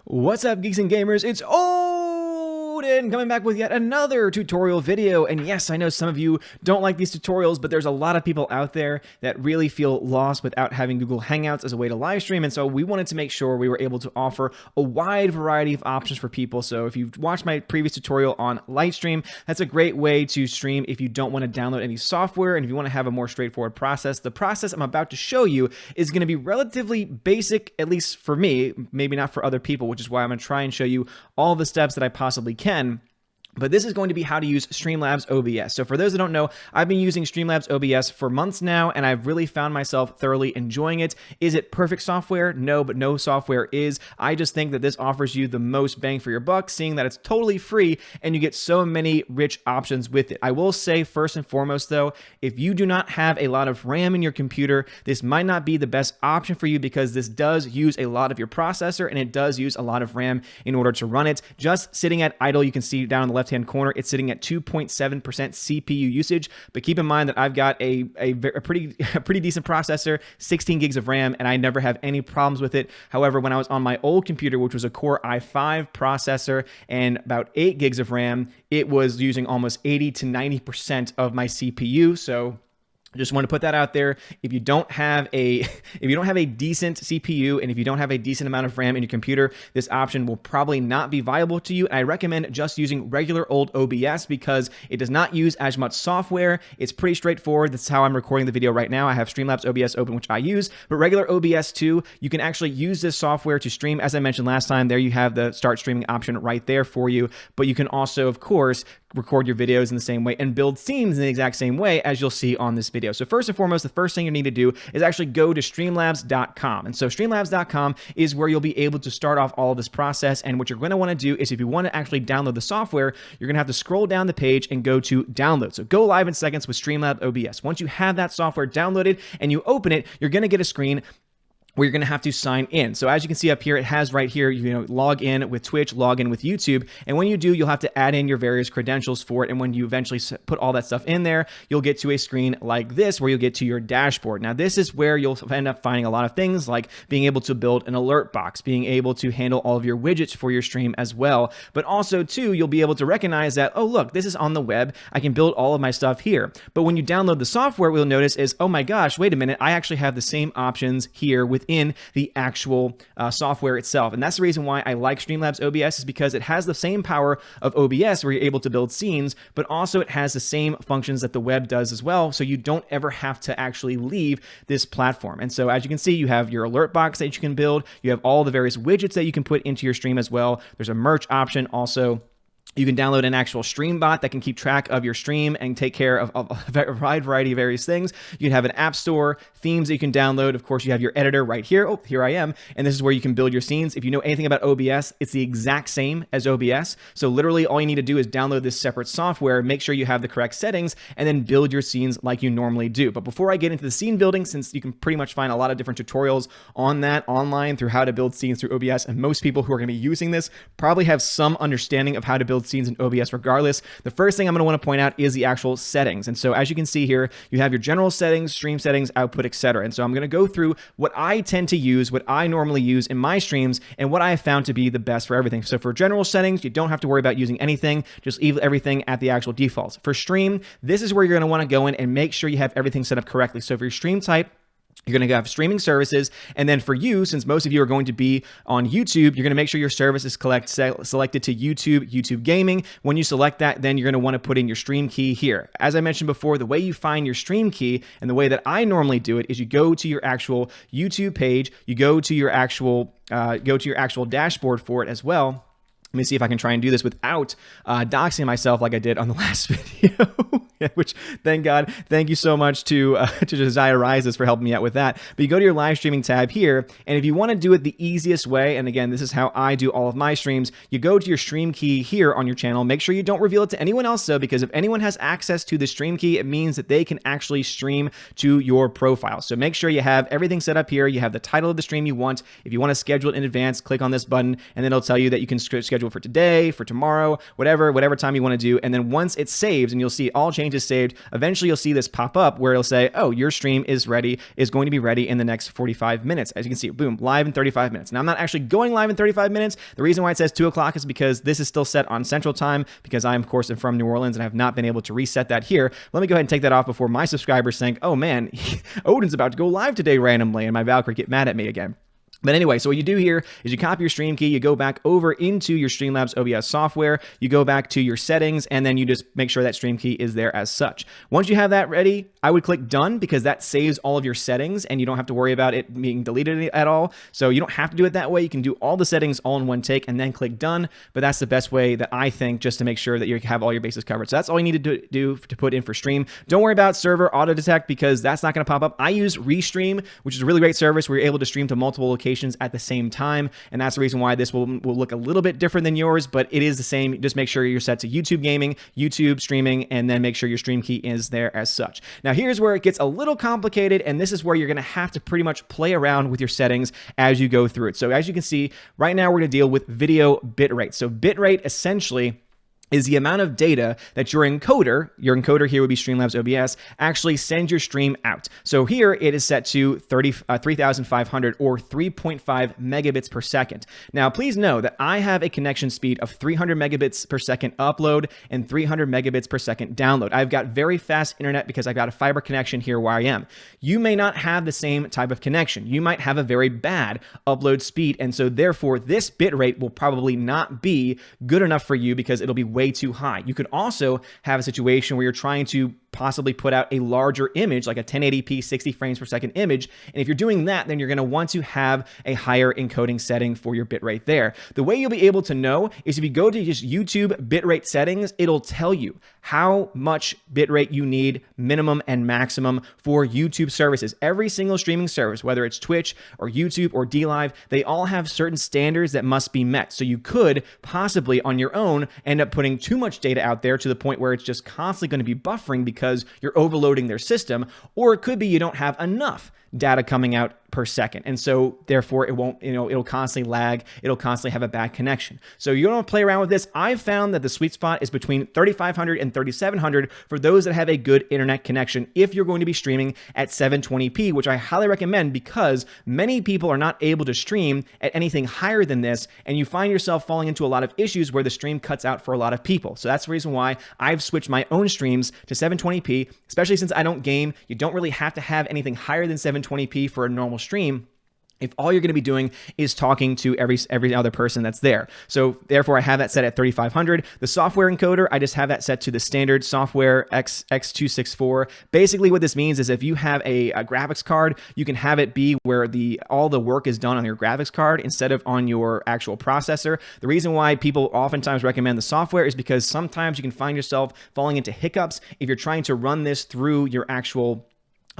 What's up, geeks and gamers? It's Odin coming back with yet another tutorial video. And yes, I know some of you don't like these tutorials, but there's a lot of people out there that really feel lost without having Google Hangouts as a way to live stream. And so we wanted to make sure we were able to offer a wide variety of options for people. So if you've watched my previous tutorial on Lightstream, that's a great way to stream if you don't want to download any software and if you want to have a more straightforward process. The process I'm about to show you is going to be relatively basic, at least for me, maybe not for other people, which is why I'm going to try and show you all the steps that I possibly can. But this is going to be how to use Streamlabs OBS. So for those that don't know, I've been using Streamlabs OBS for months now, and I've really found myself thoroughly enjoying it. Is it perfect software? No, but no software is. I just think that this offers you the most bang for your buck, seeing that it's totally free and you get so many rich options with it. I will say first and foremost though, if you do not have a lot of RAM in your computer, this might not be the best option for you because this does use a lot of your processor and it does use a lot of RAM in order to run it. Just sitting at idle, you can see down in the left-hand corner, it's sitting at 2.7% CPU usage. But keep in mind that I've got a pretty decent processor, 16 gigs of RAM, and I never have any problems with it. However, when I was on my old computer, which was a Core i5 processor and about 8 gigs of RAM, it was using almost 80 to 90% of my CPU. So I just want to put that out there. If you don't have a decent CPU and if you don't have a decent amount of RAM in your computer, this option will probably not be viable to you. I recommend just using regular old OBS because it does not use as much software. It's pretty straightforward. That's how I'm recording the video right now. I have Streamlabs OBS open, which I use, but regular OBS too, you can actually use this software to stream. As I mentioned last time, there you have the start streaming option right there for you, but you can also, of course, record your videos in the same way and build scenes in the exact same way as you'll see on this video. So first and foremost, the first thing you need to do is actually go to streamlabs.com. And so streamlabs.com is where you'll be able to start off all of this process. And what you're going to want to do is if you want to actually download the software, you're going to have to scroll down the page and go to download. So go live in seconds with Streamlabs OBS. Once you have that software downloaded and you open it, you're going to get a screen where you're going to have to sign in. So as you can see up here, it has right here, log in with Twitch, log in with YouTube. And when you do, you'll have to add in your various credentials for it. And when you eventually put all that stuff in there, you'll get to a screen like this, where you'll get to your dashboard. Now, this is where you'll end up finding a lot of things like being able to build an alert box, being able to handle all of your widgets for your stream as well. But also too, you'll be able to recognize that, oh, look, this is on the web. I can build all of my stuff here. But when you download the software, what you'll notice is, oh my gosh, wait a minute, I actually have the same options here within the actual software itself. And that's the reason why I like Streamlabs OBS, is because it has the same power of OBS where you're able to build scenes, but also it has the same functions that the web does as well. So you don't ever have to actually leave this platform. And so as you can see, you have your alert box that you can build. You have all the various widgets that you can put into your stream as well. There's a merch option also. You can download an actual stream bot that can keep track of your stream and take care of a wide variety of various things. You can have an app store, themes that you can download. Of course, you have your editor right here. Oh, here I am. And this is where you can build your scenes. If you know anything about OBS, it's the exact same as OBS. So literally all you need to do is download this separate software, make sure you have the correct settings, and then build your scenes like you normally do. But before I get into the scene building, since you can pretty much find a lot of different tutorials on that online through how to build scenes through OBS, and most people who are going to be using this probably have some understanding of how to build scenes in OBS regardless. The first thing I'm going to want to point out is the actual settings. And so as you can see here, you have your general settings, stream settings, output, etc. And so I'm going to go through what I tend to use, what I normally use in my streams, and what I have found to be the best for everything. So for general settings, you don't have to worry about using anything. Just leave everything at the actual defaults. For stream, this is where you're going to want to go in and make sure you have everything set up correctly. So for your stream type, you're going to have streaming services. And then for you, since most of you are going to be on YouTube, you're going to make sure your service is selected to YouTube Gaming. When you select that, then you're going to want to put in your stream key here. As I mentioned before, the way you find your stream key and the way that I normally do it is you go to your actual YouTube page, you go to your actual dashboard for it as well. Let me see if I can try and do this without doxing myself like I did on the last video, which thank God, thank you so much to Josiah Rises for helping me out with that. But you go to your live streaming tab here, and if you want to do it the easiest way, and again, this is how I do all of my streams, you go to your stream key here on your channel. Make sure you don't reveal it to anyone else though, because if anyone has access to the stream key, it means that they can actually stream to your profile. So make sure you have everything set up here. You have the title of the stream you want. If you want to schedule it in advance, click on this button, and then it'll tell you that you can schedule schedule for today, for tomorrow, whatever time you want to do. And then once it saves, and you'll see all changes saved, eventually you'll see this pop up where it'll say, oh, your stream is going to be ready in the next 45 minutes. As you can see, boom, live in 35 minutes. Now I'm not actually going live in 35 minutes. The reason why it says 2 o'clock is because this is still set on Central Time, because I, of course, am from New Orleans and I have not been able to reset that here. Let me go ahead and take that off before my subscribers think, oh man, Odin's about to go live today randomly, and my Valkyrie get mad at me again. But anyway, so what you do here is you copy your stream key, you go back over into your Streamlabs OBS software, you go back to your settings, and then you just make sure that stream key is there as such. Once you have that ready, I would click done, because that saves all of your settings and you don't have to worry about it being deleted at all. So you don't have to do it that way. You can do all the settings all in one take and then click done. But that's the best way that I think, just to make sure that you have all your bases covered. So that's all you need to do to put in for stream. Don't worry about server auto detect, because that's not going to pop up. I use Restream, which is a really great service where you're able to stream to multiple locations at the same time, and that's the reason why this will look a little bit different than yours, but it is the same. Just make sure you're set to YouTube gaming, YouTube streaming, and then make sure your stream key is there as such. Now here's where it gets a little complicated, and this is where you're going to have to pretty much play around with your settings as you go through it. So as you can see, right now we're going to deal with video bitrate. So bitrate essentially is the amount of data that your encoder here would be Streamlabs OBS, actually sends your stream out. So here it is set to 3,500 or 3.5 megabits per second. Now, please know that I have a connection speed of 300 megabits per second upload and 300 megabits per second download. I've got very fast internet because I've got a fiber connection here where I am. You may not have the same type of connection. You might have a very bad upload speed, and so therefore this bitrate will probably not be good enough for you because it'll be way too high. You could also have a situation where you're trying to possibly put out a larger image, like a 1080p 60 frames per second image. And if you're doing that, then you're going to want to have a higher encoding setting for your bitrate there. The way you'll be able to know is if you go to just YouTube bitrate settings, it'll tell you how much bitrate you need, minimum and maximum, for YouTube services. Every single streaming service, whether it's Twitch or YouTube or DLive, they all have certain standards that must be met. So you could possibly on your own end up putting too much data out there to the point where it's just constantly going to be buffering because you're overloading their system, or it could be you don't have enough data coming out per second. And so therefore it won't, it'll constantly lag. It'll constantly have a bad connection. So you don't want to play around with this. I've found that the sweet spot is between 3,500 and 3,700 for those that have a good internet connection if you're going to be streaming at 720p, which I highly recommend because many people are not able to stream at anything higher than this, and you find yourself falling into a lot of issues where the stream cuts out for a lot of people. So that's the reason why I've switched my own streams to 720p, especially since I don't game. You don't really have to have anything higher than 720p for a normal stream if all you're going to be doing is talking to every other person that's there. So therefore I have that set at 3,500. The software encoder, I just have that set to the standard software X264. Basically what this means is if you have a graphics card, you can have it be where all the work is done on your graphics card instead of on your actual processor. The reason why people oftentimes recommend the software is because sometimes you can find yourself falling into hiccups if you're trying to run this through your actual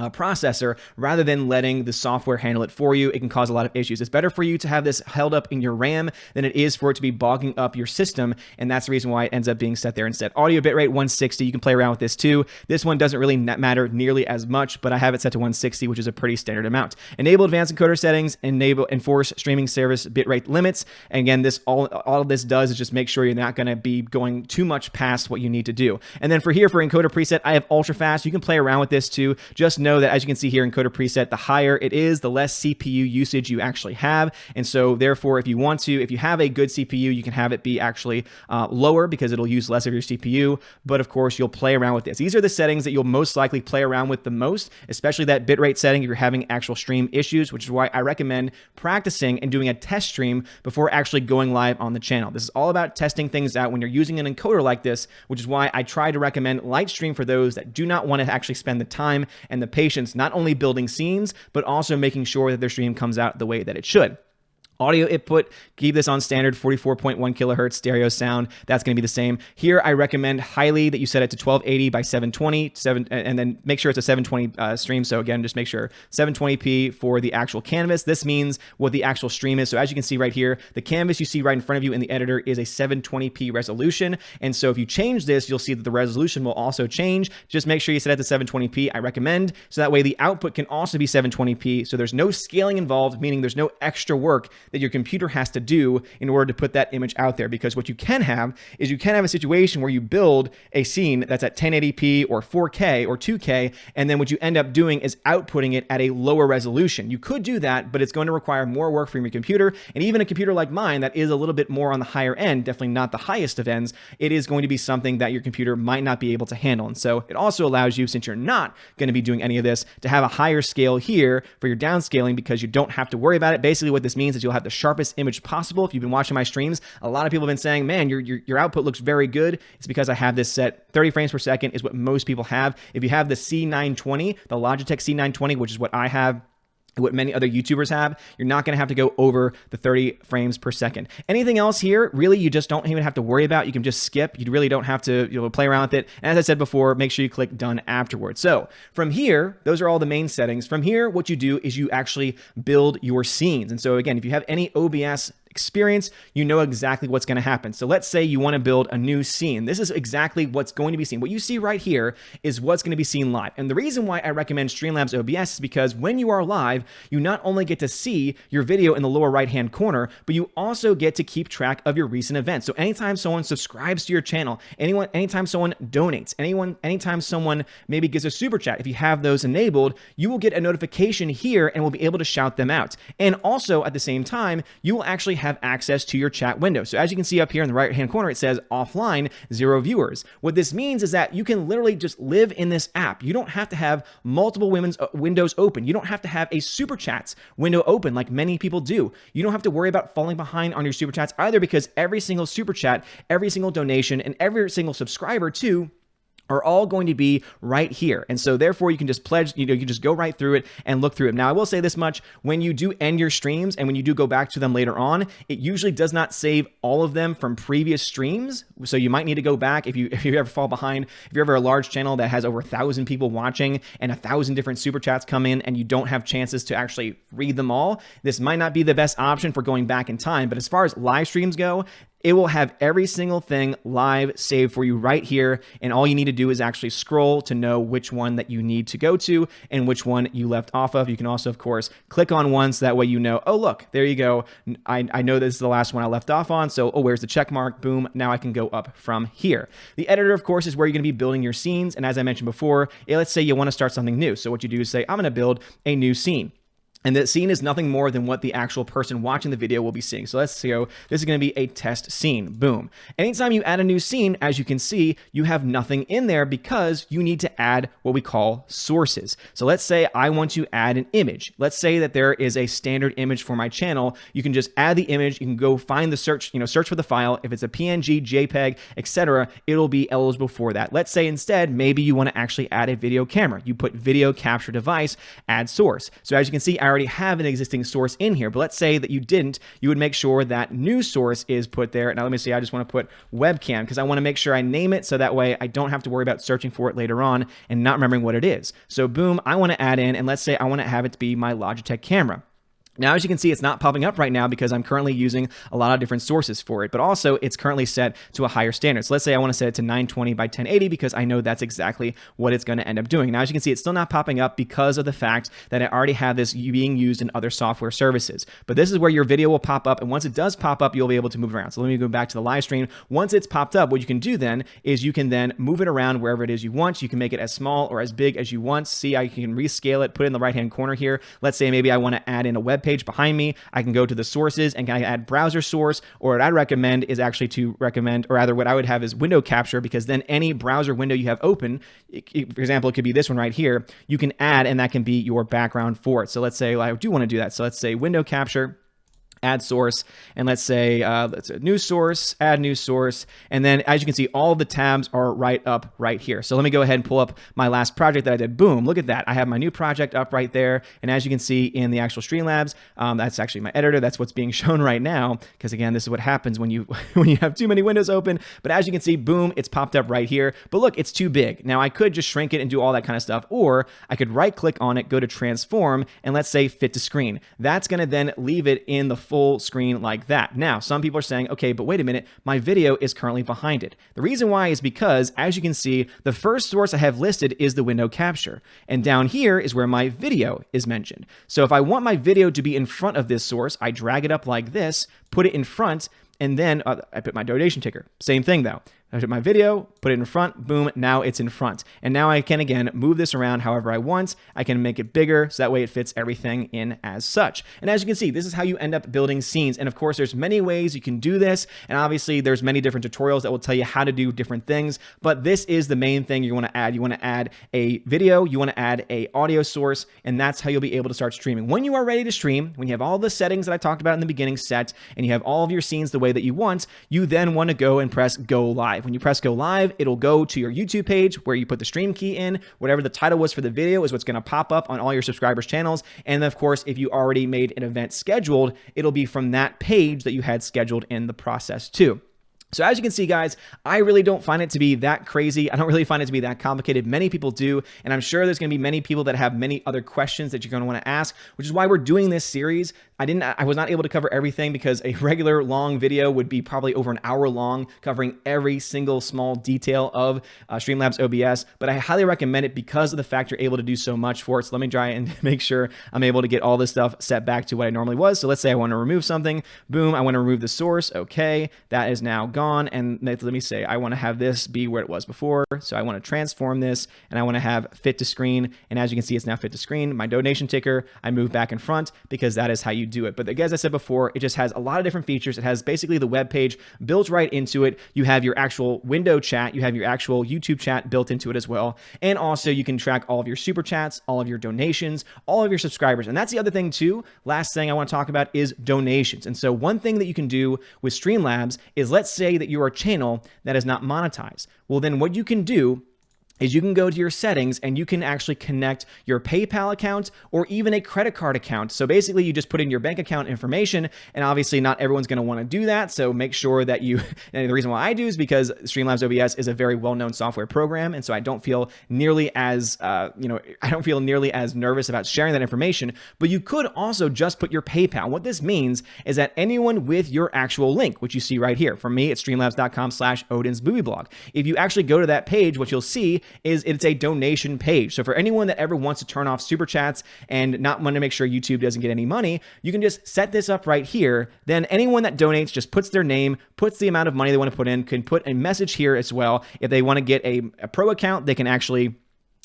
processor rather than letting the software handle it for you. It can cause a lot of issues. It's better for you to have this held up in your RAM than it is for it to be bogging up your system, and that's the reason why it ends up being set there instead. Audio bitrate 160, you can play around with this too. This one doesn't really matter nearly as much, but I have it set to 160, which is a pretty standard amount. Enable advanced encoder settings, enforce streaming service bitrate limits. And again, all of this does is just make sure you're not going to be going too much past what you need to do. And then for encoder preset, I have ultra fast. You can play around with this too. Just know that as you can see here, encoder preset, the higher it is, the less CPU usage you actually have. And so therefore, if you have a good CPU, you can have it be actually lower because it'll use less of your CPU. But of course, you'll play around with this. These are the settings that you'll most likely play around with the most, especially that bitrate setting if you're having actual stream issues, which is why I recommend practicing and doing a test stream before actually going live on the channel. This is all about testing things out when you're using an encoder like this, which is why I try to recommend light stream for those that do not want to actually spend the time and the patience not only building scenes, but also making sure that their stream comes out the way that it should. Audio input, keep this on standard 44.1 kilohertz stereo sound. That's going to be the same. Here, I recommend highly that you set it to 1280 by 720, and then make sure it's a 720 stream. So again, just make sure 720p for the actual canvas. This means what the actual stream is. So as you can see right here, the canvas you see right in front of you in the editor is a 720p resolution. And so if you change this, you'll see that the resolution will also change. Just make sure you set it to 720p, I recommend. So that way the output can also be 720p. So there's no scaling involved, meaning there's no extra work that your computer has to do in order to put that image out there. Because what you can have is you can have a situation where you build a scene that's at 1080p or 4K or 2K, and then what you end up doing is outputting it at a lower resolution. You could do that, but it's going to require more work from your computer, and even a computer like mine that is a little bit more on the higher end, definitely not the highest of ends, it is going to be something that your computer might not be able to handle. And so it also allows you, since you're not going to be doing any of this, to have a higher scale here for your downscaling, because you don't have to worry about it. Basically what this means is you'll have the sharpest image possible. If you've been watching my streams, a lot of people have been saying, man, your output looks very good. It's because I have this set 30 frames per second is what most people have. If you have the C920, the Logitech C920, which is what I have, what many other YouTubers have, you're not going to have to go over the 30 frames per second. Anything else here, really, you just don't even have to worry about. You can just skip. You really don't have to play around with it. And as I said before, make sure you click done afterwards. So from here, those are all the main settings. From here, what you do is you actually build your scenes. And so again, if you have any OBS experience, you know exactly what's going to happen. So let's say you want to build a new scene. This is exactly what's going to be seen. What you see right here is what's going to be seen live. And the reason why I recommend Streamlabs OBS is because when you are live, you not only get to see your video in the lower right-hand corner, but you also get to keep track of your recent events. So anytime someone subscribes to your channel, anytime someone donates, anytime someone maybe gives a super chat, if you have those enabled, you will get a notification here and will be able to shout them out. And also at the same time, you will actually have access to your chat window. So as you can see up here in the right hand corner, it says offline, 0 viewers. What this means is that you can literally just live in this app. You don't have to have multiple windows open. You don't have to have a super chats window open like many people do. You don't have to worry about falling behind on your super chats either, because every single super chat, every single donation, and every single subscriber too are all going to be right here. And so therefore you can just pledge, you can just go right through it and look through it. Now I will say this much, when you do end your streams and when you do go back to them later on, it usually does not save all of them from previous streams. So you might need to go back if you ever fall behind, if you're ever a large channel that has over 1,000 people watching and 1,000 different super chats come in and you don't have chances to actually read them all, this might not be the best option for going back in time. But as far as live streams go, it will have every single thing live saved for you right here. And all you need to do is actually scroll to know which one that you need to go to and which one you left off of. You can also, of course, click on one so that way you know, oh, look, there you go. I know this is the last one I left off on. So, oh, where's the check mark? Boom. Now I can go up from here. The editor, of course, is where you're going to be building your scenes. And as I mentioned before, let's say you want to start something new. So what you do is say, I'm going to build a new scene. And the scene is nothing more than what the actual person watching the video will be seeing. So let's go, this is going to be a test scene. Boom. Anytime you add a new scene, as you can see, you have nothing in there because you need to add what we call sources. So let's say I want to add an image. Let's say that there is a standard image for my channel. You can just add the image. You can go find the search for the file. If it's a PNG, JPEG, etc., it'll be eligible for that. Let's say instead, maybe you want to actually add a video camera. You put video capture device, add source. So as you can see, I already have an existing source in here, but let's say that you didn't, you would make sure that new source is put there. Now let me see, I just want to put webcam because I want to make sure I name it so that way I don't have to worry about searching for it later on and not remembering what it is. So boom, I want to add in, and let's say I want to have it to be my Logitech camera. Now, as you can see, it's not popping up right now because I'm currently using a lot of different sources for it, but also it's currently set to a higher standard. So let's say I want to set it to 920 by 1080 because I know that's exactly what it's going to end up doing. Now, as you can see, it's still not popping up because of the fact that I already have this being used in other software services. But this is where your video will pop up, and once it does pop up, you'll be able to move around. So let me go back to the live stream. Once it's popped up, what you can do then is you can then move it around wherever it is you want. You can make it as small or as big as you want. See, I can rescale it, put it in the right-hand corner here. Let's say maybe I want to add in a web page behind me. I can go to the sources and I add browser source, or what I'd recommend is actually to recommend, or rather what I would have is window capture, because then any browser window you have open, for example, it could be this one right here, you can add, and that can be your background for it. So let's say I do want to do that. So let's say window capture, add source, and let's say let's new source, add new source, and then as you can see, all the tabs are right up right here. So let me go ahead and pull up my last project that I did. Boom, look at that. I have my new project up right there, and as you can see in the actual Streamlabs, that's actually my editor. That's what's being shown right now, because again, this is what happens when you when you have too many windows open. But as you can see, boom, it's popped up right here. But look, it's too big. Now I could just shrink it and do all that kind of stuff, or I could right click on it, go to transform, and let's say fit to screen. That's going to then leave it in the full screen like that. Now, some people are saying, okay, but wait a minute, my video is currently behind it. The reason why is because, as you can see, the first source I have listed is the window capture. And down here is where my video is mentioned. So if I want my video to be in front of this source, I drag it up like this, put it in front, and then I put my donation ticker. Same thing though. I took my video, put it in front, boom, now it's in front. And now I can, again, move this around however I want. I can make it bigger, so that way it fits everything in as such. And as you can see, this is how you end up building scenes. And of course, there's many ways you can do this. And obviously, there's many different tutorials that will tell you how to do different things. But this is the main thing you want to add. You want to add a video, you want to add an audio source, and that's how you'll be able to start streaming. When you are ready to stream, when you have all the settings that I talked about in the beginning set, and you have all of your scenes the way that you want, you then want to go and press go live. When you press go live, it'll go to your YouTube page where you put the stream key in. Whatever the title was for the video is what's going to pop up on all your subscribers' channels. And of course, if you already made an event scheduled, it'll be from that page that you had scheduled in the process too. So as you can see, guys, I really don't find it to be that crazy. I don't really find it to be that complicated. Many people do, and I'm sure there's going to be many people that have many other questions that you're going to want to ask, which is why we're doing this series. I was not able to cover everything because a regular long video would be probably over an hour long, covering every single small detail of Streamlabs OBS, but I highly recommend it because of the fact you're able to do so much for it. So let me try and make sure I'm able to get all this stuff set back to what I normally was. So let's say I want to remove something. Boom, I want to remove the source. Okay, that is now gone. And let me say, I want to have this be where it was before. So I want to transform this and I want to have fit to screen. And as you can see, it's now fit to screen. My donation ticker, I move back in front because that is how you do it. But as I said before, it just has a lot of different features. It has basically the web page built right into it. You have your actual window chat. You have your actual YouTube chat built into it as well. And also you can track all of your super chats, all of your donations, all of your subscribers. And that's the other thing too. Last thing I want to talk about is donations. And so one thing that you can do with Streamlabs is, let's say that you're a channel that is not monetized. Well, then what you can do is you can go to your settings and you can actually connect your PayPal account or even a credit card account. So basically you just put in your bank account information, and obviously not everyone's going to want to do that. So make sure that you, and the reason why I do is because Streamlabs OBS is a very well-known software program. And so I don't feel nearly as, I don't feel nearly as nervous about sharing that information, but you could also just put your PayPal. What this means is that anyone with your actual link, which you see right here, from me, it's streamlabs.com/OdinsMovieBlog. If you actually go to that page, what you'll see is it's a donation page. So for anyone that ever wants to turn off super chats and not want to make sure YouTube doesn't get any money, you can just set this up right here. Then anyone that donates just puts their name, puts the amount of money they want to put in, can put a message here as well. If they want to get a pro account, they can actually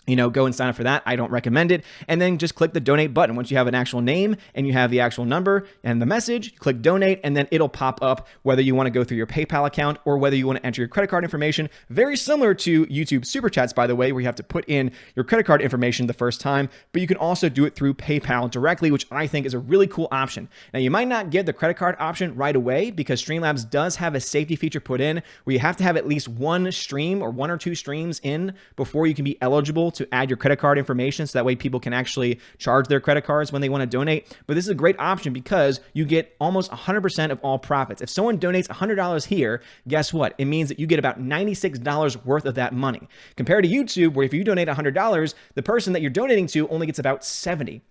go and sign up for that. I don't recommend it. And then just click the donate button. Once you have an actual name and you have the actual number and the message, click donate, and then it'll pop up whether you want to go through your PayPal account or whether you want to enter your credit card information. Very similar to YouTube Super Chats, by the way, where you have to put in your credit card information the first time, but you can also do it through PayPal directly, which I think is a really cool option. Now, you might not get the credit card option right away because Streamlabs does have a safety feature put in where you have to have at least one stream or one or two streams in before you can be eligible to add your credit card information, so that way people can actually charge their credit cards when they want to donate. But this is a great option because you get almost 100% of all profits. If someone donates $100 here, guess what? It means that you get about $96 worth of that money. Compared to YouTube, where if you donate $100, the person that you're donating to only gets about 70.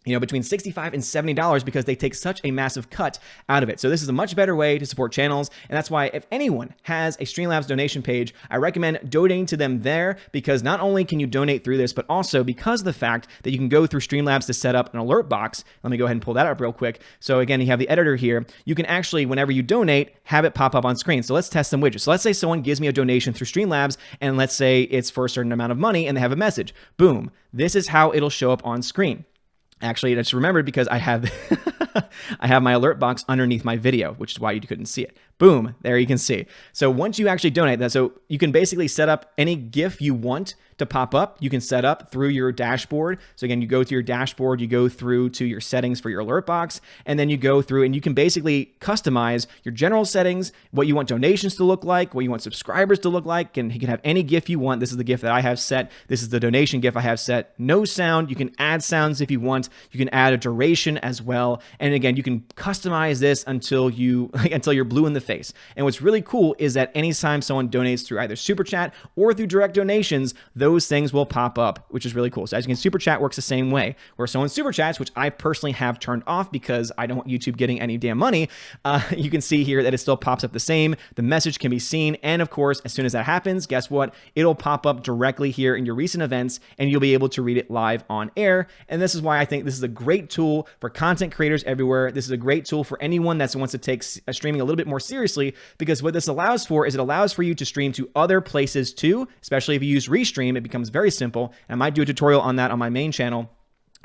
Between $65 and $70 because they take such a massive cut out of it. So this is a much better way to support channels. And that's why if anyone has a Streamlabs donation page, I recommend donating to them there, because not only can you donate through this, but also because of the fact that you can go through Streamlabs to set up an alert box. Let me go ahead and pull that up real quick. So again, you have the editor here. You can actually, whenever you donate, have it pop up on screen. So let's test some widgets. So let's say someone gives me a donation through Streamlabs, and let's say it's for a certain amount of money and they have a message. Boom. This is how it'll show up on screen. Actually, I just remembered because I have I have my alert box underneath my video, which is why you couldn't see it. Boom, there you can see. So once you actually donate that, so you can basically set up any GIF you want to pop up. You can set up through your dashboard. So again, you go to your dashboard, you go through to your settings for your alert box, and then you go through and you can basically customize your general settings, what you want donations to look like, what you want subscribers to look like, and you can have any GIF you want. This is the GIF that I have set. This is the donation GIF I have set. No sound. You can add sounds if you want. You can add a duration as well. And again, you can customize this until you're blue in the face. And what's really cool is that anytime someone donates through either Super Chat or through direct donations, those things will pop up, which is really cool. So as you can, Super Chat works the same way, where someone Super Chats, which I personally have turned off because I don't want YouTube getting any damn money, you can see here that it still pops up the same. The message can be seen, and of course, as soon as that happens, guess what? It'll pop up directly here in your recent events, and you'll be able to read it live on air. And this is why I think this is a great tool for content creators everywhere. This is a great tool for anyone that wants to take streaming a little bit more seriously, because what this allows for is it allows for you to stream to other places too, especially if you use Restream. It becomes very simple. And I might do a tutorial on that on my main channel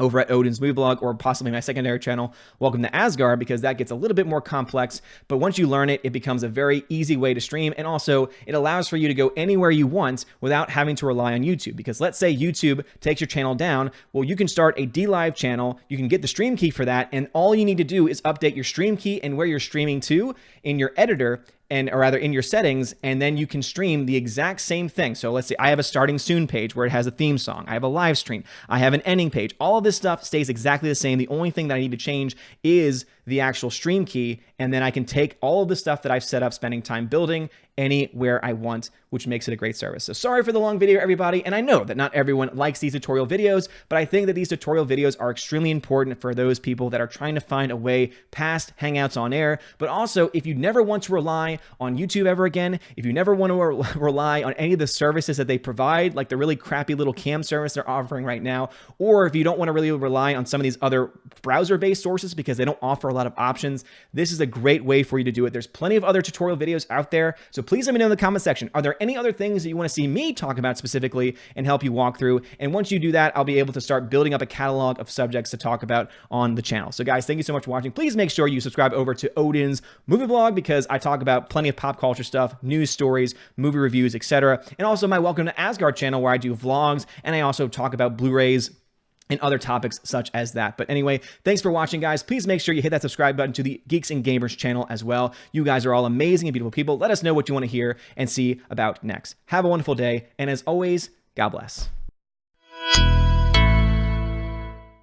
over at Odin's Movie Blog, or possibly my secondary channel, Welcome to Asgard, because that gets a little bit more complex. But once you learn it, it becomes a very easy way to stream. And also, it allows for you to go anywhere you want without having to rely on YouTube. Because let's say YouTube takes your channel down, well, you can start a DLive channel, you can get the stream key for that, and all you need to do is update your stream key and where you're streaming to in your editor, or rather in your settings, and then you can stream the exact same thing. So let's say I have a starting soon page where it has a theme song. I have a live stream. I have an ending page. All of this stuff stays exactly the same. The only thing that I need to change is the actual stream key, and then I can take all of the stuff that I've set up spending time building anywhere I want, which makes it a great service. So sorry for the long video, everybody, and I know that not everyone likes these tutorial videos, but I think that these tutorial videos are extremely important for those people that are trying to find a way past Hangouts on air. But also, if you never want to rely on YouTube ever again, if you never want to rely on any of the services that they provide, like the really crappy little cam service they're offering right now, or if you don't want to really rely on some of these other browser-based sources because they don't offer a lot of options, this is a great way for you to do it. There's plenty of other tutorial videos out there, so please let me know in the comment section. Are there any other things that you want to see me talk about specifically and help you walk through? And once you do that, I'll be able to start building up a catalog of subjects to talk about on the channel. So guys, thank you so much for watching. Please make sure you subscribe over to Odin's Movie Blog, because I talk about plenty of pop culture stuff, news stories, movie reviews, etc. And also my Welcome to Asgard channel, where I do vlogs, and I also talk about Blu-rays and other topics such as that. But anyway, thanks for watching, guys. Please make sure you hit that subscribe button to the Geeks and Gamers channel as well. You guys are all amazing and beautiful people. Let us know what you want to hear and see about next. Have a wonderful day, and as always, God bless.